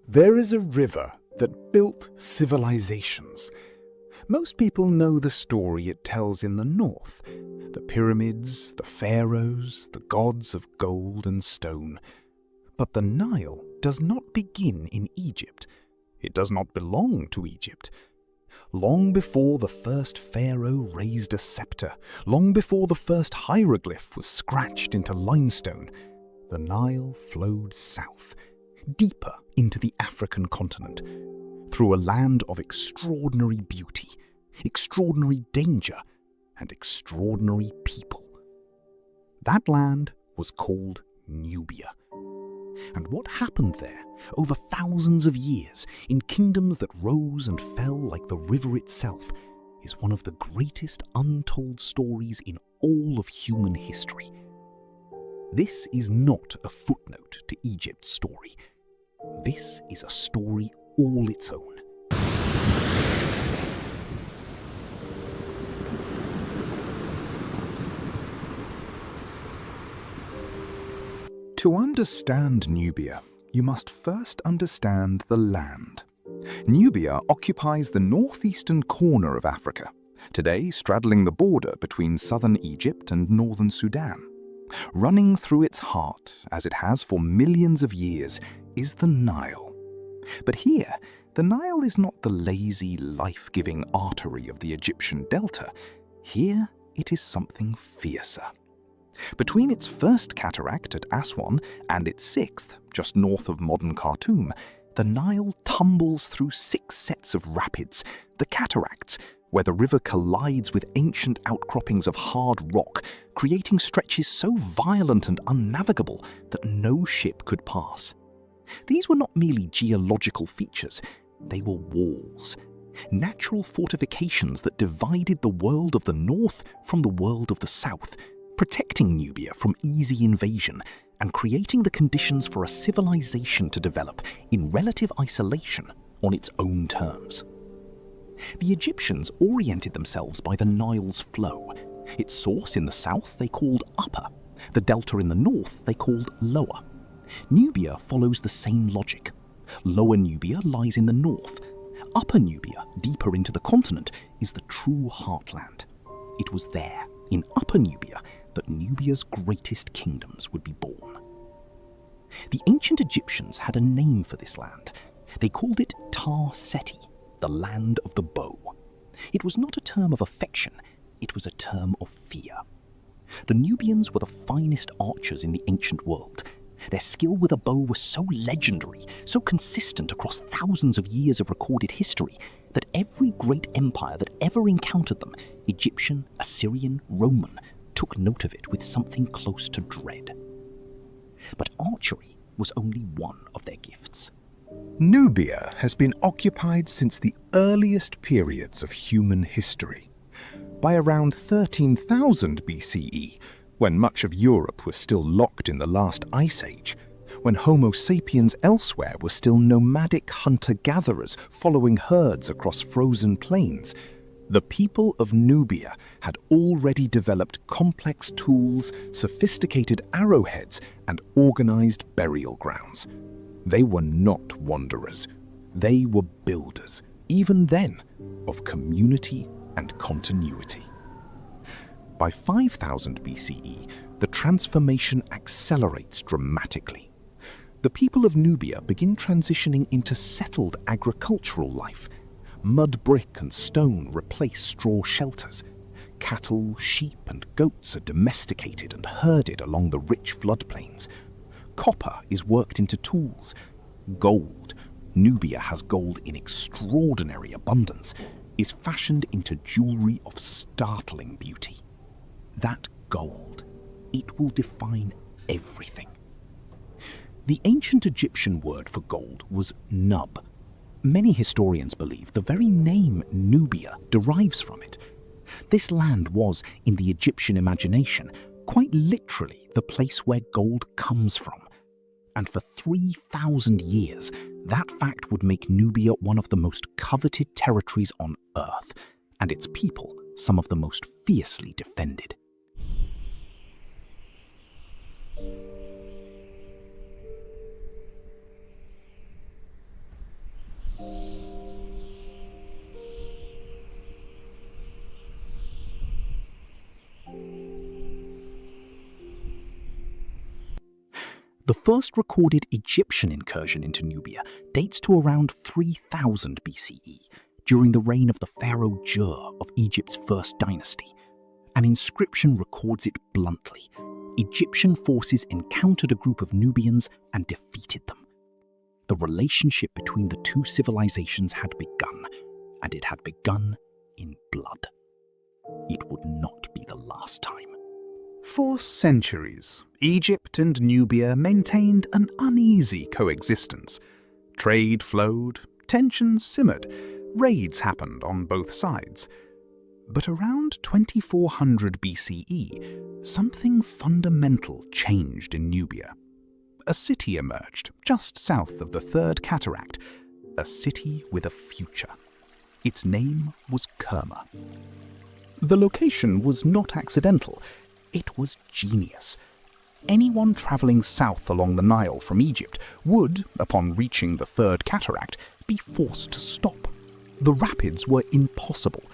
There is a river that built civilizations. Most people know the story it tells in the north. The pyramids, the pharaohs, the gods of gold and stone. But the Nile does not begin in Egypt. It does not belong to Egypt. Long before the first pharaoh raised a scepter, long before the first hieroglyph was scratched into limestone, the Nile flowed south, deeper into the African continent, through a land of extraordinary beauty, extraordinary danger, and extraordinary people. That land was called Nubia. And what happened there over thousands of years in kingdoms that rose and fell like the river itself is one of the greatest untold stories in all of human history. This is not a footnote to Egypt's story. This is a story all its own. To understand Nubia, you must first understand the land. Nubia occupies the northeastern corner of Africa, today straddling the border between southern Egypt and northern Sudan. Running through its heart, as it has for millions of years, is the Nile. But here, the Nile is not the lazy, life-giving artery of the Egyptian delta. Here, it is something fiercer. Between its first cataract at Aswan and its sixth, just north of modern Khartoum, the Nile tumbles through 6 sets of rapids, the cataracts, where the river collides with ancient outcroppings of hard rock, creating stretches so violent and unnavigable that no ship could pass. These were not merely geological features, they were walls, natural fortifications that divided the world of the north from the world of the south, protecting Nubia from easy invasion and creating the conditions for a civilization to develop in relative isolation on its own terms. The Egyptians oriented themselves by the Nile's flow. Its source in the south they called upper, the delta in the north they called lower. Nubia follows the same logic. Lower Nubia lies in the north. Upper Nubia, deeper into the continent, is the true heartland. It was there, in Upper Nubia, that Nubia's greatest kingdoms would be born. The ancient Egyptians had a name for this land. They called it Tar Seti, the land of the bow. It was not a term of affection, it was a term of fear. The Nubians were the finest archers in the ancient world. Their skill with a bow was so legendary, so consistent across thousands of years of recorded history, that every great empire that ever encountered them, Egyptian, Assyrian, Roman, took note of it with something close to dread. But archery was only one of their gifts. Nubia has been occupied since the earliest periods of human history. By around 13,000 BCE, when much of Europe was still locked in the last ice age, when Homo sapiens elsewhere were still nomadic hunter-gatherers following herds across frozen plains, the people of Nubia had already developed complex tools, sophisticated arrowheads, and organized burial grounds. They were not wanderers. They were builders, even then, of community and continuity. By 5000 BCE, the transformation accelerates dramatically. The people of Nubia begin transitioning into settled agricultural life. Mud brick and stone replace straw shelters. Cattle, sheep, and goats are domesticated and herded along the rich floodplains. Copper is worked into tools. Gold, Nubia has gold in extraordinary abundance, is fashioned into jewelry of startling beauty. That gold, it will define everything. The ancient Egyptian word for gold was nub. Many historians believe the very name Nubia derives from it. This land was, in the Egyptian imagination, quite literally the place where gold comes from. And for 3,000 years, that fact would make Nubia one of the most coveted territories on Earth, and its people some of the most fiercely defended. The first recorded Egyptian incursion into Nubia dates to around 3000 BCE, during the reign of the pharaoh Jur of Egypt's first dynasty. An inscription records it bluntly. Egyptian forces encountered a group of Nubians and defeated them. The relationship between the two civilizations had begun, and it had begun in blood. It would not be the last time. For centuries, Egypt and Nubia maintained an uneasy coexistence. Trade flowed, tensions simmered, raids happened on both sides. But around 2400 BCE, something fundamental changed in Nubia. A city emerged just south of the Third Cataract, a city with a future. Its name was Kerma. The location was not accidental. It was genius. Anyone travelling south along the Nile from Egypt would, upon reaching the Third Cataract, be forced to stop. The rapids were impossible.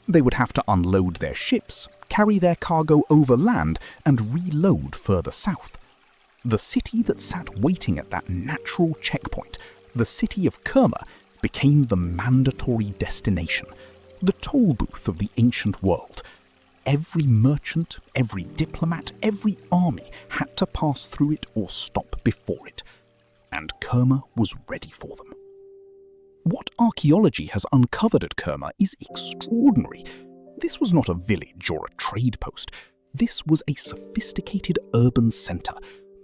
They would have to unload their ships, carry their cargo overland, and reload further south. The city that sat waiting at that natural checkpoint, the city of Kerma, became the mandatory destination, the toll booth of the ancient world. Every merchant, every diplomat, every army had to pass through it or stop before it. And Kerma was ready for them. What archaeology has uncovered at Kerma is extraordinary. This was not a village or a trade post. This was a sophisticated urban centre,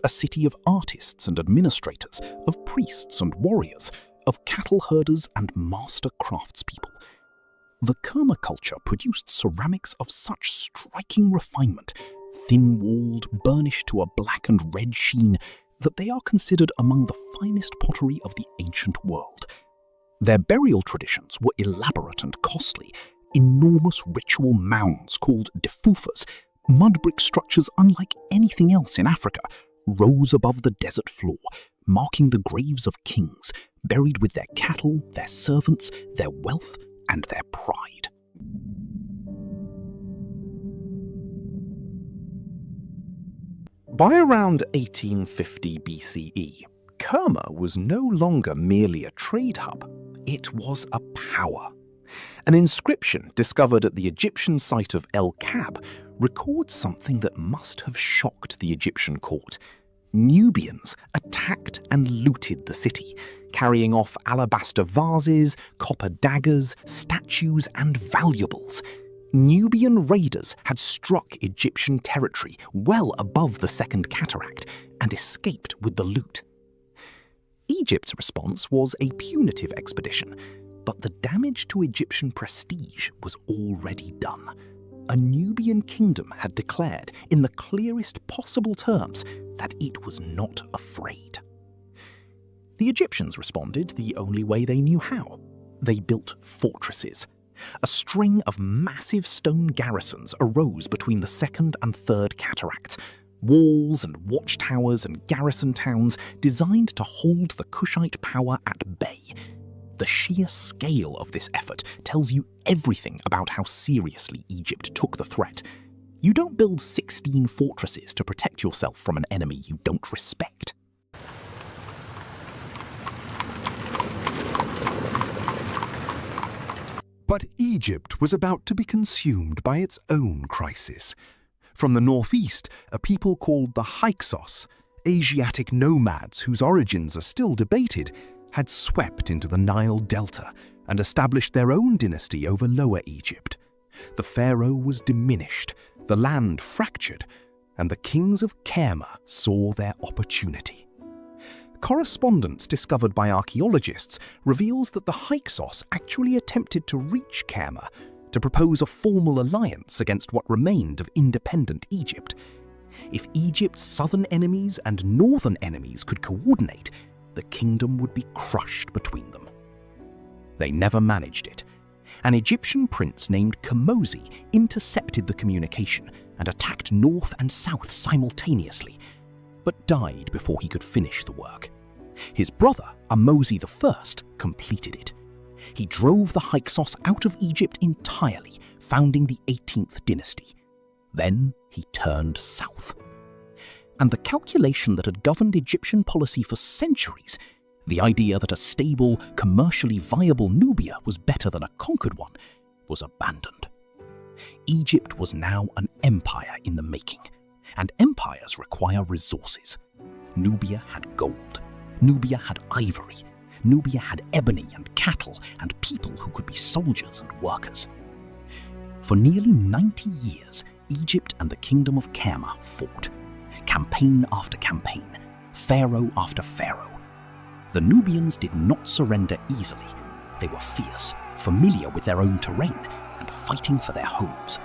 a city of artists and administrators, of priests and warriors, of cattle herders and master craftspeople. The Kerma culture produced ceramics of such striking refinement, thin-walled, burnished to a black and red sheen, that they are considered among the finest pottery of the ancient world. Their burial traditions were elaborate and costly. Enormous ritual mounds called defufas, mud brick structures unlike anything else in Africa, rose above the desert floor, marking the graves of kings, buried with their cattle, their servants, their wealth, and their pride. By around 1850 BCE, Kerma was no longer merely a trade hub. It was a power. An inscription discovered at the Egyptian site of El Kab records something that must have shocked the Egyptian court. Nubians attacked and looted the city, carrying off alabaster vases, copper daggers, statues, and valuables. Nubian raiders had struck Egyptian territory well above the Second Cataract and escaped with the loot. Egypt's response was a punitive expedition, but the damage to Egyptian prestige was already done. A Nubian kingdom had declared, in the clearest possible terms, that it was not afraid. The Egyptians responded the only way they knew how. They built fortresses. A string of massive stone garrisons arose between the Second and Third Cataracts, walls and watchtowers and garrison towns designed to hold the Kushite power at bay. The sheer scale of this effort tells you everything about how seriously Egypt took the threat. You don't build 16 fortresses to protect yourself from an enemy you don't respect. But Egypt was about to be consumed by its own crisis. From the northeast, a people called the Hyksos, Asiatic nomads whose origins are still debated, had swept into the Nile Delta and established their own dynasty over Lower Egypt. The pharaoh was diminished, the land fractured, and the kings of Kerma saw their opportunity. Correspondence discovered by archaeologists reveals that the Hyksos actually attempted to reach Kerma to propose a formal alliance against what remained of independent Egypt. If Egypt's southern enemies and northern enemies could coordinate, the kingdom would be crushed between them. They never managed it. An Egyptian prince named Kamosi intercepted the communication and attacked north and south simultaneously, but died before he could finish the work. His brother, Amosi I, completed it. He drove the Hyksos out of Egypt entirely, founding the 18th dynasty. Then he turned south. And the calculation that had governed Egyptian policy for centuries, the idea that a stable, commercially viable Nubia was better than a conquered one, was abandoned. Egypt was now an empire in the making, and empires require resources. Nubia had gold. Nubia had ivory. Nubia had ebony and cattle and people who could be soldiers and workers. For nearly 90 years, Egypt and the Kingdom of Kerma fought. Campaign after campaign, pharaoh after pharaoh. The Nubians did not surrender easily. They were fierce, familiar with their own terrain, and fighting for their homes.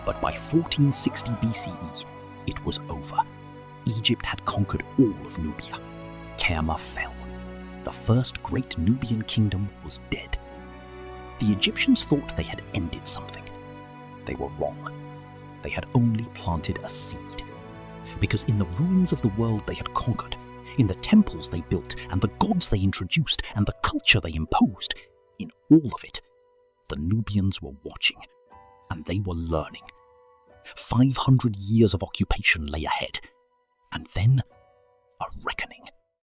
But by 1460 BCE, it was over. Egypt had conquered all of Nubia. Kerma fell. The first great Nubian kingdom was dead. The Egyptians thought they had ended something. They were wrong. They had only planted a seed. Because in the ruins of the world they had conquered, in the temples they built and the gods they introduced and the culture they imposed, in all of it, the Nubians were watching, and they were learning. 500 years of occupation lay ahead, and then